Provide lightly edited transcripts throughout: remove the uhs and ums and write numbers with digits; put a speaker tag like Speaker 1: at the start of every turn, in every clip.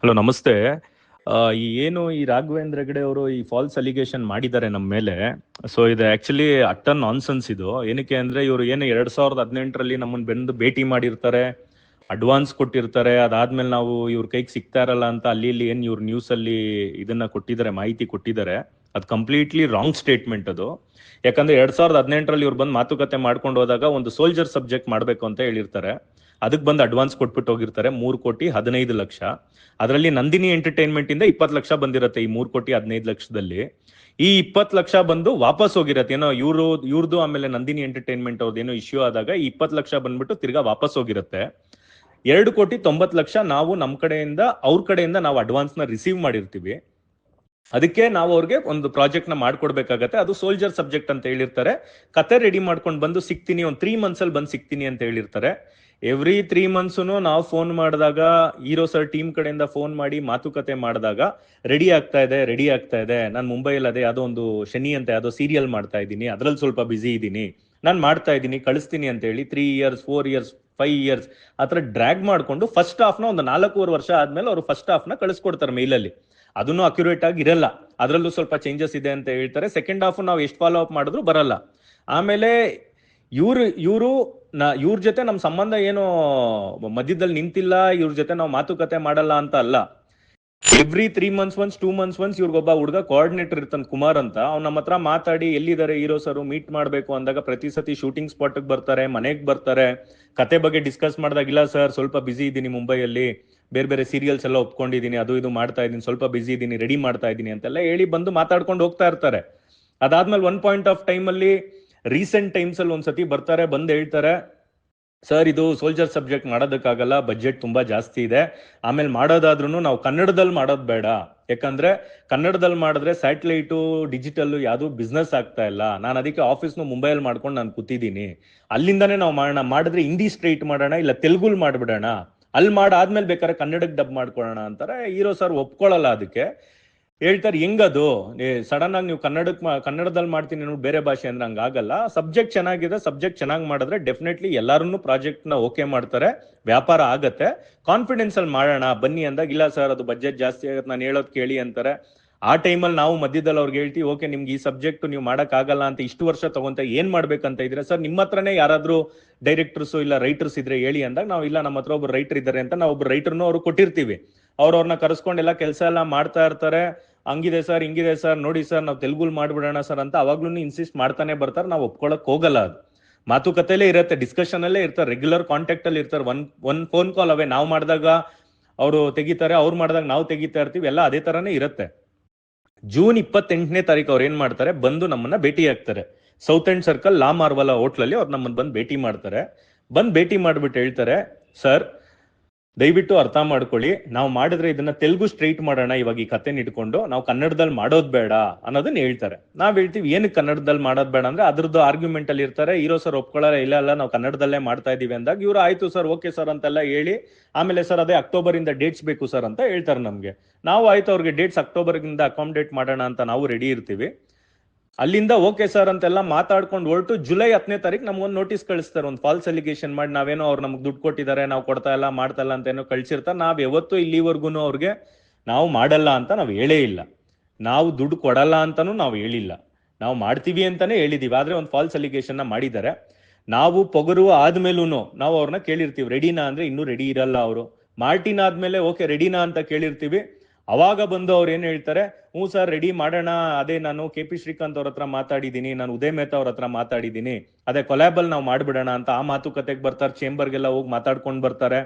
Speaker 1: Hello ನಮಸ್ತೆ. ಈ ರಾಘವೇಂದ್ರ ಹೆಗಡೆ ಅವರು ಈ ಫಾಲ್ಸ್ ಅಲಿಗೇಷನ್ ಮಾಡಿದ್ದಾರೆ ನಮ್ಮ ಮೇಲೆ. ಸೊ ಇದು ಆಕ್ಚುಲಿ ಅಟ್ಟರ್ ನಾನ್ಸೆನ್ಸ್. ಇದು ಏನಕ್ಕೆ ಅಂದ್ರೆ ಇವರು ಏನು 2018ರಲ್ಲಿ ನಮ್ಮನ್ನು ಬಂದು ಭೇಟಿ ಮಾಡಿರ್ತಾರೆ, ಅಡ್ವಾನ್ಸ್ ಕೊಟ್ಟಿರ್ತಾರೆ. ಅದಾದ್ಮೇಲೆ ನಾವು ಇವ್ರ ಕೈಗೆ ಸಿಗ್ತಾ ಇರಲ್ಲ ಅಂತ ಅಲ್ಲಿ ಇಲ್ಲಿ ಏನು ಇವ್ರ ನ್ಯೂಸ್ ಅಲ್ಲಿ ಇದನ್ನ ಕೊಟ್ಟಿದ್ದಾರೆ, ಮಾಹಿತಿ ಕೊಟ್ಟಿದ್ದಾರೆ. ಅದು ಕಂಪ್ಲೀಟ್ಲಿ ರಾಂಗ್ ಸ್ಟೇಟ್ಮೆಂಟ್ ಅದು. ಯಾಕಂದ್ರೆ 2018ರಲ್ಲಿ ಇವ್ರು ಬಂದು ಮಾತುಕತೆ ಮಾಡ್ಕೊಂಡು ಹೋದಾಗ ಒಂದು ಸೋಲ್ಜರ್ ಸಬ್ಜೆಕ್ಟ್ ಮಾಡಬೇಕು ಅಂತ ಹೇಳಿರ್ತಾರೆ. ಅದಕ್ಕೆ ಬಂದು ಅಡ್ವಾನ್ಸ್ ಕೊಟ್ಬಿಟ್ಟು ಹೋಗಿರ್ತಾರೆ 3,15,00,000. ಅದರಲ್ಲಿ ನಂದಿನಿ ಎಂಟರ್ಟೈನ್ಮೆಂಟ್ ಇಂದ 20 ಲಕ್ಷ ಬಂದಿರುತ್ತೆ ಈ 3,15,00,000ದಲ್ಲಿ. ಈ 20 ಲಕ್ಷ ಬಂದು ವಾಪಸ್ ಹೋಗಿರತ್ತೆ. ಏನೋ ಇವ್ರದ್ದು ಆಮೇಲೆ ನಂದಿನಿ ಎಂಟರ್ಟೈನ್ಮೆಂಟ್ ಅವ್ರದ್ದು ಏನೋ ಇಶ್ಯೂ ಆದಾಗ ಈ 20 ಲಕ್ಷ ಬಂದ್ಬಿಟ್ಟು ತಿರ್ಗಾ ವಾಪಸ್ ಹೋಗಿರುತ್ತೆ. 2,90,00,000 ನಾವು ನಮ್ಮ ಕಡೆಯಿಂದ ಅವ್ರ ಕಡೆಯಿಂದ ನಾವು ಅಡ್ವಾನ್ಸ್ ನ ರಿಸೀವ್ ಮಾಡಿರ್ತೀವಿ. ಅದಕ್ಕೆ ನಾವು ಅವ್ರಿಗೆ ಒಂದು ಪ್ರಾಜೆಕ್ಟ್ ನ ಮಾಡ್ಕೊಡ್ಬೇಕಾಗತ್ತೆ. ಅದು ಸೋಲ್ಜರ್ ಸಬ್ಜೆಕ್ಟ್ ಅಂತ ಹೇಳಿರ್ತಾರೆ. ಕತೆ ರೆಡಿ ಮಾಡ್ಕೊಂಡು ಬಂದು ಸಿಗ್ತೀನಿ, ಒಂದು 3 ಮಂತ್ಸ್ ಅಲ್ಲಿ ಬಂದು ಸಿಗ್ತೀನಿ ಅಂತ ಹೇಳಿರ್ತಾರೆ. ಎವ್ರಿ 3 ಮಂತ್ಸ್ ನಾವು ಫೋನ್ ಮಾಡಿದಾಗ ಹೀರೋ ಸರ್ ಟೀಮ್ ಕಡೆಯಿಂದ ಫೋನ್ ಮಾಡಿ ಮಾತುಕತೆ ಮಾಡಿದಾಗ ರೆಡಿ ಆಗ್ತಾ ಇದೆ, ನಾನು ಮುಂಬೈಯಲ್ಲಿ ಅದೇ ಯಾವುದೋ ಒಂದು ಶನಿ ಅಂತ ಯಾವುದೋ ಸೀರಿಯಲ್ ಮಾಡ್ತಾ ಇದ್ದೀನಿ, ಅದ್ರಲ್ಲಿ ಸ್ವಲ್ಪ ಬಿಸಿ ಇದ್ದೀನಿ, ನಾನು ಮಾಡ್ತಾ ಇದ್ದೀನಿ, ಕಳಿಸ್ತೀನಿ ಅಂತ ಹೇಳಿ 3 ಇಯರ್ಸ್ 4 ಇಯರ್ಸ್ 5 ಇಯರ್ಸ್ ಆತರ ಡ್ರ್ಯಾಗ್ ಮಾಡ್ಕೊಂಡು ಫಸ್ಟ್ ಹಾಫ್ ನ ಒಂದು 4.5 ವರ್ಷ ಆದ್ಮೇಲೆ ಅವರು ಫಸ್ಟ್ ಹಾಫ್ ನ ಕಳಿಸ್ಕೊಡ್ತಾರೆ ಮೇಲಲ್ಲಿ. ಅದನ್ನು ಅಕ್ಯುರೇಟ್ ಆಗಿ ಇರಲ್ಲ, ಅದರಲ್ಲೂ ಸ್ವಲ್ಪ ಚೇಂಜಸ್ ಇದೆ ಅಂತ ಹೇಳ್ತಾರೆ. ಸೆಕೆಂಡ್ ಹಾಫ್ ನಾವು ಎಷ್ಟು ಫಾಲೋ ಅಪ್ ಮಾಡಿದ್ರು ಬರಲ್ಲ. ಆಮೇಲೆ ಇವ್ರ ಜೊತೆ ನಮ್ಮ ಸಂಬಂಧ ಏನು ಮಧ್ಯದಲ್ಲಿ ನಿಂತಿಲ್ಲ, ಇವ್ರ ಜೊತೆ ನಾವು ಮಾತುಕತೆ ಮಾಡಲ್ಲ ಅಂತ ಅಲ್ಲ. Every 3 months once 2 months once ಇವ್ರಿಗೊಬ್ಬ ಹುಡುಗ ಕೋಆರ್ಡಿನೇಟರ್ ಇರ್ತಾನೆ, ಕುಮಾರ್ ಅಂತ. ಅವ್ನ ನಮ್ಮ ಹತ್ರ ಮಾತಾಡಿ ಎಲ್ಲಿದ್ದಾರೆ ಹೀರೋ ಸರ್ ಮೀಟ್ ಮಾಡ್ಬೇಕು ಅಂದಾಗ ಪ್ರತಿ ಸತಿ ಶೂಟಿಂಗ್ ಸ್ಪಾಟ್ ಬರ್ತಾರೆ, ಮನೆಗೆ ಬರ್ತಾರೆ. ಕತೆ ಬಗ್ಗೆ ಡಿಸ್ಕಸ್ ಮಾಡಿದಾಗ ಇಲ್ಲ ಸರ್ ಸ್ವಲ್ಪ ಬಿಸಿ ಇದ್ದೀನಿ ಮುಂಬೈಯಲ್ಲಿ, ಬೇರೆ ಬೇರೆ ಸೀರಿಯಲ್ಸ್ ಎಲ್ಲ ಒಪ್ಕೊಂಡಿದ್ದೀನಿ, ಅದು ಇದು ಮಾಡ್ತಾ ಇದ್ದೀನಿ, ಸ್ವಲ್ಪ ಬಿಸಿ ಇದ್ದೀನಿ, ರೆಡಿ ಮಾಡ್ತಾ ಇದ್ದೀನಿ ಅಂತೆಲ್ಲ ಹೇಳಿ ಬಂದು ಮಾತಾಡ್ಕೊಂಡು ಹೋಗ್ತಾ ಇರ್ತಾರೆ. ಅದಾದ್ಮೇಲೆ ಒನ್ ಪಾಯಿಂಟ್ ಆಫ್ ಟೈಮ್ ಅಲ್ಲಿ ರೀಸೆಂಟ್ ಟೈಮ್ಸ್ ಅಲ್ಲಿ ಒಂದ್ಸತಿ ಬರ್ತಾರೆ, ಬಂದು ಹೇಳ್ತಾರೆ ಸರ್ ಇದು ಸೋಲ್ಜರ್ ಸಬ್ಜೆಕ್ಟ್ ಮಾಡೋದಕ್ಕಾಗಲ್ಲ, ಬಜೆಟ್ ತುಂಬಾ ಜಾಸ್ತಿ ಇದೆ, ಆಮೇಲೆ ಮಾಡೋದಾದ್ರೂ ನಾವು ಕನ್ನಡದಲ್ಲಿ ಮಾಡೋದು ಬೇಡ, ಯಾಕಂದ್ರೆ ಕನ್ನಡದಲ್ಲಿ ಮಾಡಿದ್ರೆ ಸ್ಯಾಟಲೈಟು ಡಿಜಿಟಲ್ ಯಾವುದು ಬಿಸ್ನೆಸ್ ಆಗ್ತಾ ಇಲ್ಲ, ನಾನು ಅದಕ್ಕೆ ಆಫೀಸ್ನು ಮುಂಬೈಯಲ್ಲಿ ಮಾಡ್ಕೊಂಡು ನಾನು ಕೂತಿದ್ದೀನಿ, ಅಲ್ಲಿಂದಾನೇ ನಾವು ಮಾಡಿದ್ರೆ ಹಿಂದಿ ಸ್ಟ್ರೈಟ್ ಮಾಡೋಣ, ಇಲ್ಲ ತೆಲುಗುಲ್ ಮಾಡ್ಬಿಡೋಣ, ಅಲ್ಲಿ ಮಾಡಾದ್ಮೇಲೆ ಬೇಕಾದ್ರೆ ಕನ್ನಡಕ್ಕೆ ಡಬ್ ಮಾಡ್ಕೊಳ್ಳೋಣ ಅಂತಾರೆ. ಹೀರೋ ಸರ್ ಒಪ್ಕೊಳ್ಳಲ್ಲ. ಅದಕ್ಕೆ ಹೇಳ್ತಾರೆ ಹೆಂಗದು ಸಡನ್ ಆಗಿ ನೀವು ಕನ್ನಡದಲ್ಲಿ ಮಾಡ್ತೀನಿ ನೋಡಿ ಬೇರೆ ಭಾಷೆ ಅಂದ್ರೆ ಹಂಗಾಗಲ್ಲ. ಸಬ್ಜೆಕ್ಟ್ ಚೆನ್ನಾಗಿದೆ, ಸಬ್ಜೆಕ್ಟ್ ಚೆನ್ನಾಗಿ ಮಾಡಿದ್ರೆ ಡೆಫಿನೆಟ್ಲಿ ಎಲ್ಲಾರನ್ನೂ ಪ್ರಾಜೆಕ್ಟ್ ನ ಓಕೆ ಮಾಡ್ತಾರೆ, ವ್ಯಾಪಾರ ಆಗತ್ತೆ, ಕಾನ್ಫಿಡೆನ್ಸ್ ಅಲ್ಲಿ ಮಾಡೋಣ ಬನ್ನಿ ಅಂದಾಗ ಇಲ್ಲ ಸರ್ ಅದು ಬಜೆಟ್ ಜಾಸ್ತಿ ಆಗುತ್ತೆ, ನಾನು ಹೇಳೋದು ಕೇಳಿ ಅಂತಾರೆ. ಆ ಟೈಮಲ್ಲಿ ನಾವು ಮಧ್ಯದಲ್ಲಿ ಅವ್ರಿಗೆ ಹೇಳ್ತೀವಿ ಓಕೆ ನಿಮ್ಗೆ ಈ ಸಬ್ಜೆಕ್ಟ್ ನೀವು ಮಾಡಕ್ ಆಗಲ್ಲ ಅಂತ ಇಷ್ಟು ವರ್ಷ ತಗೊಂತ ಏನ್ ಮಾಡ್ಬೇಕಂತ ಇದ್ರೆ ಸರ್ ನಿಮ್ಮ ಹತ್ರನೇ ಯಾರಾದ್ರೂ ಡೈರೆಕ್ಟರ್ಸ್ ಇಲ್ಲ ರೈಟರ್ಸ್ ಇದ್ರೆ ಹೇಳಿ ಅಂದಾಗ ನಾವು ಇಲ್ಲ ನಮ್ಮ ಹತ್ರ ಒಬ್ರು ರೈಟರ್ ಇದ್ದಾರೆ ಅಂತ ನಾವು ಒಬ್ರು ರೈಟರ್ನು ಅವ್ರು ಕೊಟ್ಟಿರ್ತೀವಿ. ಅವ್ರನ್ನ ಕರೆಸ್ಕೊಂಡೆಲ್ಲ ಕೆಲಸ ಎಲ್ಲ ಮಾಡ್ತಾ ಇರ್ತಾರೆ. ಹಂಗಿದೆ ಸರ್ ಹಿಂಗಿದೆ ಸರ್ ನೋಡಿ ಸರ್ ನಾವು ತೆಲುಗುಲ್ ಮಾಡ್ಬಿಡೋಣ ಸರ್ ಅಂತ ಅವಾಗ್ಲೂ ಇನ್ಸಿಸ್ಟ್ ಮಾಡ್ತಾನೆ ಬರ್ತಾರೆ. ನಾವು ಒಪ್ಕೊಳಕ್ ಹೋಗಲ್ಲ. ಅದು ಮಾತುಕತೆಲ್ಲೇ ಇರುತ್ತೆ, ಡಿಸ್ಕಷನ್ ಅಲ್ಲೇ ಇರ್ತಾರೆ, ರೆಗ್ಯುಲರ್ ಕಾಂಟ್ಯಾಕ್ಟ್ ಅಲ್ಲಿ ಇರ್ತಾರೆ. ಒನ್ ಫೋನ್ ಕಾಲ್ ಅವೇ, ನಾವು ಮಾಡಿದಾಗ ಅವರು ತೆಗಿತಾರೆ, ಅವ್ರು ಮಾಡಿದಾಗ ನಾವು ತೆಗಿತಾ ಇರ್ತೀವಿ, ಎಲ್ಲ ಅದೇ ತರಾನೇ ಇರುತ್ತೆ. ಜೂನ್ 28ನೇ ತಾರೀಕು ಅವ್ರು ಏನ್ ಮಾಡ್ತಾರೆ, ಬಂದು ನಮ್ಮನ್ನ ಭೇಟಿ ಆಗ್ತಾರೆ. ಸೌತ್ ಎಂಡ್ ಸರ್ಕಲ್ ಲಾ ಮಾರ್ವಾಲಾ ಹೋಟ್ಲಲ್ಲಿ ಅವ್ರು ನಮ್ಮನ್ನ ಬಂದು ಭೇಟಿ ಮಾಡ್ತಾರೆ. ಬಂದು ಭೇಟಿ ಮಾಡ್ಬಿಟ್ಟು ಹೇಳ್ತಾರೆ ಸರ್ ದಯವಿಟ್ಟು ಅರ್ಥ ಮಾಡ್ಕೊಳ್ಳಿ, ನಾವು ಮಾಡಿದ್ರೆ ಇದನ್ನ ತೆಲುಗು ಸ್ಟ್ರೈಟ್ ಮಾಡೋಣ ಇವಾಗ ಈ ಕತೆನ ಇಟ್ಕೊಂಡು, ನಾವು ಕನ್ನಡದಲ್ಲಿ ಮಾಡೋದ್ ಬೇಡ ಅನ್ನೋದನ್ನ ಹೇಳ್ತಾರೆ. ನಾವ್ ಹೇಳ್ತೀವಿ ಏನಕ್ಕೆ ಕನ್ನಡದಲ್ಲಿ ಮಾಡೋದ್ ಬೇಡ ಅಂದ್ರೆ ಅದ್ರದ್ದು ಆರ್ಗ್ಯುಮೆಂಟ್ ಅಲ್ಲಿ ಇರ್ತಾರೆ. ಹೀರೋ ಸರ್ ಒಪ್ಕೊಳ್ಳಲ್ಲ, ಇಲ್ಲ ನಾವು ಕನ್ನಡದಲ್ಲೇ ಮಾಡ್ತಾ ಇದೀವಿ ಅಂದಾಗ ಇವ್ರು ಆಯ್ತು ಸರ್ ಓಕೆ ಸರ್ ಅಂತೆಲ್ಲ ಹೇಳಿ ಆಮೇಲೆ ಸರ್ ಅದೇ ಅಕ್ಟೋಬರ್ ಇಂದ ಡೇಟ್ಸ್ ಬೇಕು ಸರ್ ಅಂತ ಹೇಳ್ತಾರೆ ನಮ್ಗೆ. ನಾವು ಆಯ್ತು ಅವ್ರಿಗೆ ಡೇಟ್ಸ್ ಅಕ್ಟೋಬರ್ ಇಂದ ಅಕಾಮಿಡೇಟ್ ಮಾಡೋಣ ಅಂತ ನಾವು ರೆಡಿ ಇರ್ತೀವಿ. ಅಲ್ಲಿಂದ ಓಕೆ ಸರ್ ಅಂತೆಲ್ಲ ಮಾತಾಡ್ಕೊಂಡು ಹೊರಟು ಜುಲೈ 10ನೇ ತಾರೀಕು ನಮ್ಗೊಂದು ನೋಟಿಸ್ ಕಳಿಸ್ತಾರೆ, ಒಂದು ಫಾಲ್ಸ್ ಅಲಿಗೇಷನ್ ಮಾಡಿ ನಾವೇನೋ ಅವ್ರು ನಮ್ಗೆ ದುಡ್ಡು ಕೊಟ್ಟಿದ್ದಾರೆ ನಾವು ಕೊಡ್ತಾ ಇಲ್ಲ ಮಾಡ್ತಾ ಇಲ್ಲ ಅಂತ ಏನೋ ಕಳ್ಸಿರ್ತಾರೆ. ನಾವ್ ಯಾವತ್ತೂ ಇಲ್ಲಿವರೆಗೂ ಅವ್ರಿಗೆ ನಾವು ಮಾಡಲ್ಲ ಅಂತ ನಾವು ಹೇಳೇ ಇಲ್ಲ, ನಾವು ದುಡ್ಡು ಕೊಡಲ್ಲ ಅಂತಾನು ನಾವು ಹೇಳಿಲ್ಲ, ನಾವು ಮಾಡ್ತೀವಿ ಅಂತಾನೆ ಹೇಳಿದೀವಿ. ಆದ್ರೆ ಒಂದು ಫಾಲ್ಸ್ ಅಲಿಗೇಷನ್ ನ ಮಾಡಿದ್ದಾರೆ. ನಾವು ಪೊಗರು ಆದ್ಮೇಲೂ ನಾವು ಅವ್ರನ್ನ ಕೇಳಿರ್ತೀವಿ ರೆಡಿನಾ ಅಂದ್ರೆ ಇನ್ನೂ ರೆಡಿ ಇರಲ್ಲ ಅವರು. ಮಾರ್ಟಿನ್ ಆದ್ಮೇಲೆ ಓಕೆ ರೆಡಿನಾ ಅಂತ ಕೇಳಿರ್ತೀವಿ. ಅವಾಗ ಬಂದು ಅವ್ರು ಏನ್ ಹೇಳ್ತಾರೆ, ಹ್ಞೂ ಸರ್ ರೆಡಿ ಮಾಡೋಣ, ಅದೇ ನಾನು KP ಶ್ರೀಕಾಂತ್ ಅವ್ರ ಹತ್ರ ಮಾತಾಡಿದ್ದೀನಿ, ನಾನು ಉದಯ್ ಮೆಹ್ತಾ ಅವ್ರ ಹತ್ರ ಮಾತಾಡಿದ್ದೀನಿ, ಅದೇ ಕೊಲಾಬಲ್ ನಾವು ಮಾಡ್ಬಿಡೋಣ ಅಂತ ಆ ಮಾತುಕತೆಗೆ ಬರ್ತಾರೆ. ಚೇಂಬರ್ಗೆಲ್ಲ ಹೋಗಿ ಮಾತಾಡ್ಕೊಂಡು ಬರ್ತಾರೆ.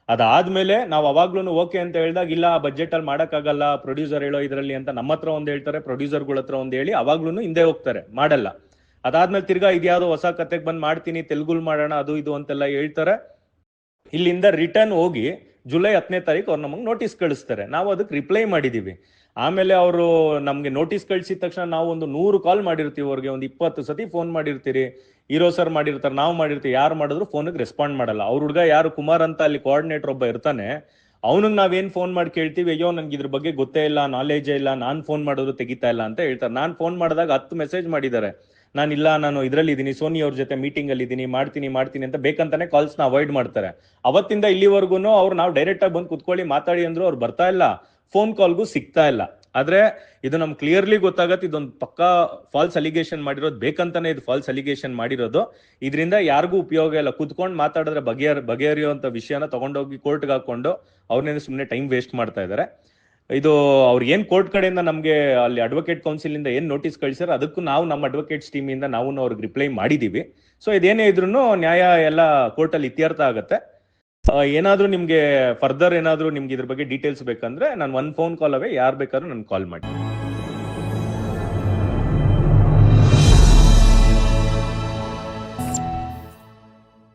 Speaker 1: ಅದಾದ್ಮೇಲೆ ನಾವು ಅವಾಗ್ಲೂ ಓಕೆ ಅಂತ ಹೇಳಿದಾಗ ಇಲ್ಲ ಬಜೆಟ್ ಅಲ್ಲಿ ಮಾಡಕ್ಕಾಗಲ್ಲ, ಪ್ರೊಡ್ಯೂಸರ್ ಹೇಳೋ ಇದ್ರಲ್ಲಿ ಅಂತ ನಮ್ಮ ಹತ್ರ ಒಂದ್ ಹೇಳ್ತಾರೆ, ಪ್ರೊಡ್ಯೂಸರ್ಗಳ ಹತ್ರ ಒಂದ್ ಹೇಳಿ ಅವಾಗ್ಲೂ ಹಿಂದೆ ಹೋಗ್ತಾರೆ, ಮಾಡಲ್ಲ. ಅದಾದ್ಮೇಲೆ ತಿರ್ಗಾ ಇದ್ಯಾವುದೋ ಹೊಸ ಕತೆಗೆ ಬಂದ್ ಮಾಡ್ತೀನಿ ತೆಲುಗುಲ್ ಮಾಡೋಣ ಅದು ಇದು ಅಂತೆಲ್ಲ ಹೇಳ್ತಾರೆ. ಇಲ್ಲಿಂದ ರಿಟರ್ನ್ ಹೋಗಿ ಜುಲೈ 10ನೇ ತಾರೀಕು ಅವ್ರು ನಮಗೆ ನೋಟಿಸ್ ಕಳಿಸ್ತಾರೆ. ನಾವು ಅದಕ್ಕೆ ರಿಪ್ಲೈ ಮಾಡಿದೀವಿ. ಆಮೇಲೆ ಅವರು ನಮ್ಗೆ ನೋಟಿಸ್ ಕಳಿಸಿದ ತಕ್ಷಣ ನಾವು ಒಂದು 100 ಕಾಲ್ ಮಾಡಿರ್ತೀವಿ ಅವ್ರಿಗೆ, ಒಂದು 20 ಸತಿ ಫೋನ್ ಮಾಡಿರ್ತೀರಿ. ಹೀರೋ ಸರ್ ಮಾಡಿರ್ತಾರೆ, ನಾವು ಮಾಡಿರ್ತೀವಿ, ಯಾರು ಮಾಡಿದ್ರು ಫೋನಿಗೆ ರೆಸ್ಪಾಂಡ್ ಮಾಡಲ್ಲ. ಅವ್ರ ಹುಡುಗ ಯಾರು ಕುಮಾರ್ ಅಂತ ಅಲ್ಲಿ ಕೋಆರ್ಡಿನೇಟರ್ ಒಬ್ಬ ಇರ್ತಾನೆ, ಅವನಿಗೆ ನಾವೇನ್ ಫೋನ್ ಮಾಡಿ ಕೇಳ್ತೀವಿ, ಅಯ್ಯೋ ನನ್ಗೆ ಇದ್ರ ಬಗ್ಗೆ ಗೊತ್ತೇ ಇಲ್ಲ, ನಾಲೆಜೇ ಇಲ್ಲ, ನಾನ್ ಫೋನ್ ಮಾಡಿದ್ರು ತೆಗಿತಾ ಇಲ್ಲ ಅಂತ ಹೇಳ್ತಾರೆ. ನಾನ್ ಫೋನ್ ಮಾಡಿದಾಗ 10 ಮೆಸೇಜ್ ಮಾಡಿದ್ದಾರೆ, ನಾನು ಇದ್ರಲ್ಲಿ ಇದ್ದೀನಿ, ಸೋನಿ ಅವ್ರ ಜೊತೆ ಮೀಟಿಂಗ್ ಅಲ್ಲಿ ಇದ್ದೀನಿ, ಮಾಡ್ತೀನಿ ಅಂತ ಬೇಕಂತಾನೆ ಕಾಲ್ಸ್ ನ ಅವಾಯ್ಡ್ ಮಾಡ್ತಾರೆ. ಅವತ್ತಿಂದ ಇಲ್ಲಿವರೆಗೂ ಅವ್ರು ನಾವು ಡೈರೆಕ್ಟ್ ಆಗಿ ಬಂದು ಕುತ್ಕೊಳ್ಳಿ ಮಾತಾಡಿ ಅಂದ್ರು ಅವ್ರು ಬರ್ತಾ ಇಲ್ಲ, ಫೋನ್ ಕಾಲ್ಗೂ ಸಿಗ್ತಾ ಇಲ್ಲ. ಆದ್ರೆ ಇದು ನಮ್ಗೆ ಕ್ಲಿಯರ್ಲಿ ಗೊತ್ತಾಗತ್ತೆ, ಇದೊಂದು ಪಕ್ಕಾ ಫಾಲ್ಸ್ ಅಲಿಗೇಷನ್ ಮಾಡಿರೋದು, ಬೇಕಂತಾನೆ ಇದು ಫಾಲ್ಸ್ ಅಲಿಗೇಷನ್ ಮಾಡಿರೋದು. ಇದರಿಂದ ಯಾರಿಗೂ ಉಪಯೋಗ ಇಲ್ಲ. ಕುತ್ಕೊಂಡು ಮಾತಾಡಿದ್ರೆ ಬಗೆಹರಿಯುವಂತ ವಿಷಯನ ತಗೊಂಡೋಗಿ ಕೋರ್ಟ್ಗೆ ಹಾಕೊಂಡು ಅವ್ರನ್ನೇನು ಸುಮ್ಮನೆ ಟೈಮ್ ವೇಸ್ಟ್ ಮಾಡ್ತಾ ಇದ್ದಾರೆ. ಇದು ಅವ್ರು ಏನ್ ಕೋರ್ಟ್ ಕಡೆಯಿಂದ ನಮ್ಗೆ ಅಲ್ಲಿ ಅಡ್ವೊಕೇಟ್ ಕೌನ್ಸಿಲ್ ಇಂದ ಏನ್ ನೋಟಿಸ್ ಕಳಿಸಿದ್ರೆ ಅದಕ್ಕೂ ನಾವು ನಮ್ಮ ಅಡ್ವೊಕೇಟ್ಸ್ ಟೀಮ್ ಇಂದ ನಾವು ಅವ್ರಿಗೆ ರಿಪ್ಲೈ ಮಾಡಿದೀವಿ. ಸೊ ಇದೇನೇ ಇದ್ರು ನ್ಯಾಯ ಎಲ್ಲ ಕೋರ್ಟ್ ಅಲ್ಲಿ ಇತ್ಯರ್ಥ ಆಗತ್ತೆ. ಏನಾದ್ರೂ ನಿಮ್ಗೆ ಫರ್ದರ್ ಏನಾದ್ರೂ ನಿಮ್ಗೆ ಇದ್ರ ಬಗ್ಗೆ ಡೀಟೇಲ್ಸ್ ಬೇಕಂದ್ರೆ ನಾನು 1 ಫೋನ್ ಕಾಲ್ ಅವೇ, ಯಾರು ಬೇಕಾದ್ರೂ ನನ್ಗೆ ಕಾಲ್ ಮಾಡಿ.